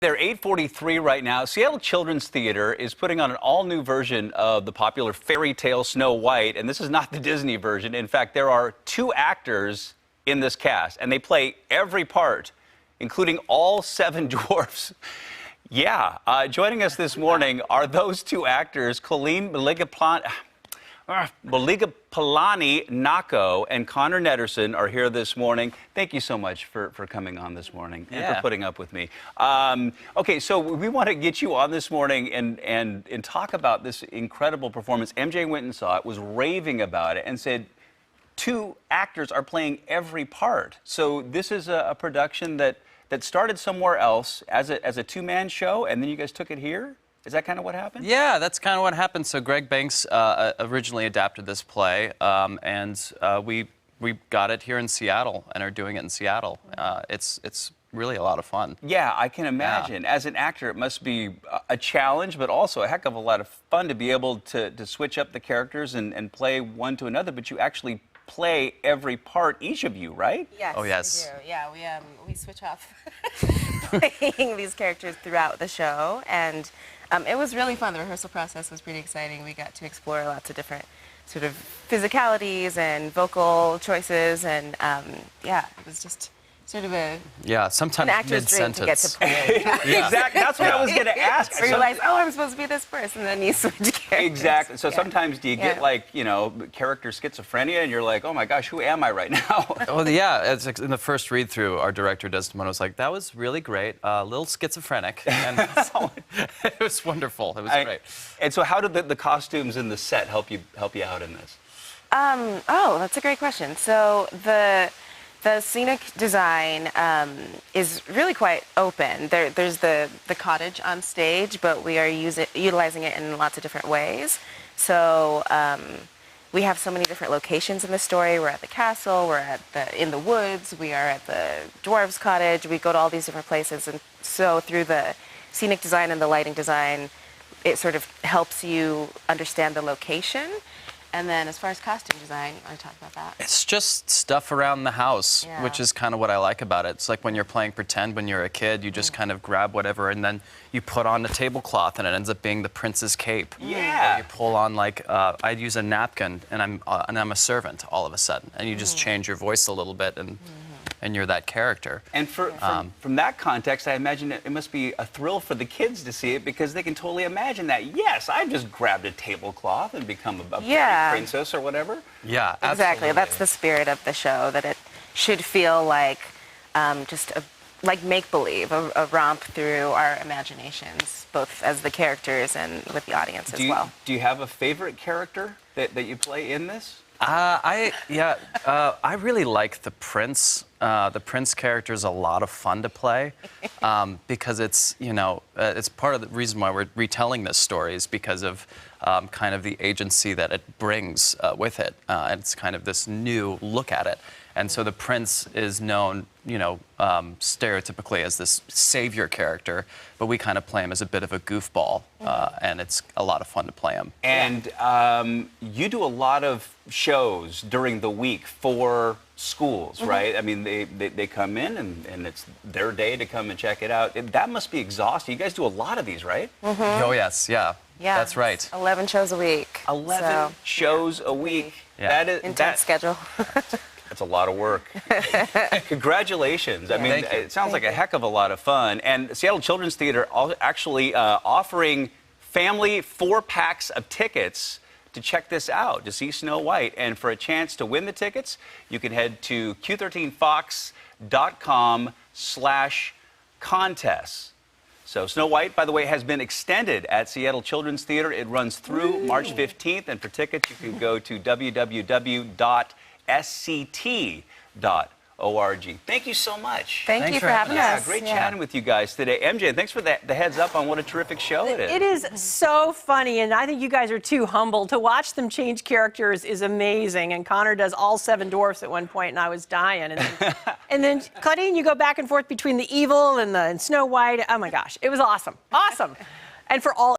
They're 8:43 right now. Seattle Children's Theater is putting on an all-new version of the popular fairy tale Snow White, and this is not the Disney version. In fact, there are 2 actors in this cast, and they play every part, including all 7 dwarfs. Yeah, joining us this morning are those 2 actors, Colleen Maliga-Palani-Nako and Connor Nederson are here this morning. Thank you so much for coming on this morning and for putting up with me. Okay, so we want to get you on this morning and talk about this incredible performance. MJ went and saw it, was raving about it, and said 2 actors are playing every part. So this is a production that started somewhere else as a 2-man show, and then you guys took it here? Is that kind of what happened? Yeah, that's kind of what happened. So Greg Banks originally adapted this play, and we got it here in Seattle and are doing it in Seattle. It's really a lot of fun. Yeah, I can imagine. Yeah. As an actor, it must be a challenge, but also a heck of a lot of fun to be able to switch up the characters and play one to another, but you actually play every part, each of you, right? Yes. Oh, yes. We do. Yeah, we switch off playing these characters throughout the show, and it was really fun. The rehearsal process was pretty exciting. We got to explore lots of different sort of physicalities and vocal choices, and yeah, it was just sort of sometimes an actor's dream to get to play. Exactly. That's what I was going to ask. Or you realize, oh, I'm supposed to be this person, and then you switch characters. Exactly. So sometimes do you get like, you know, character schizophrenia, and you're like, oh my gosh, who am I right now? Well, yeah. It's like in the first read-through, our director Desdemona was like, that was really great, a little schizophrenic, and it was wonderful. It was great. And so, how did the costumes and the set help you out in this? Oh, that's a great question. So the scenic design is really quite open. There's the cottage on stage, but we are utilizing it in lots of different ways. So we have so many different locations in the story. We're at the castle, we're in the woods, we are at the dwarves' cottage. We go to all these different places, and so through the scenic design and the lighting design, it sort of helps you understand the location. And then as far as costume design, you want to talk about that? It's just stuff around the house, which is kind of what I like about it. It's like when you're playing pretend when you're a kid, you just kind of grab whatever and then you put on the tablecloth and it ends up being the prince's cape. Yeah. Or you pull on like, I'd use a napkin and I'm a servant all of a sudden. And you just change your voice a little bit and you're that character. And from that context, I imagine it must be a thrill for the kids to see it because they can totally imagine that. Yes, I just grabbed a tablecloth and become a princess or whatever. Yeah, exactly. absolutely. That's the spirit of the show, that it should feel like just like make-believe, a romp through our imaginations, both as the characters and with the audience as well. Do you have a favorite character that you play in this? I really like the prince. The prince character is a lot of fun to play because it's, you know, it's part of the reason why we're retelling this story is because of kind of the agency that it brings with it. It's kind of this new look at it. And so the prince is known, you know, stereotypically as this savior character, but we kind of play him as a bit of a goofball, and it's a lot of fun to play him. And you do a lot of shows during the week for schools, right? I mean, they come in and it's their day to come and check it out. That must be exhausting. You guys do a lot of these, right? Oh, yes, yeah. Yeah, that's right. 11 shows a week. 11 shows a week. Yeah. That is intense schedule. That's a lot of work. Congratulations. Yeah. I mean, it sounds like a heck of a lot of fun. And Seattle Children's Theater actually offering family 4-packs of tickets to check this out, to see Snow White. And for a chance to win the tickets, you can head to q13fox.com/contests. So Snow White, by the way, has been extended at Seattle Children's Theater. It runs through March 15th. And for tickets, you can go to www.sct.org. Thank you so much. Thank you for having us. Yeah, great chatting with you guys today. MJ, thanks for the heads up on what a terrific show it is. It is so funny, and I think you guys are too humble. To watch them change characters is amazing, and Connor does all 7 dwarfs at one point, and I was dying. And then Claudine, you go back and forth between the evil and Snow White. Oh, my gosh. It was awesome. Awesome. And for all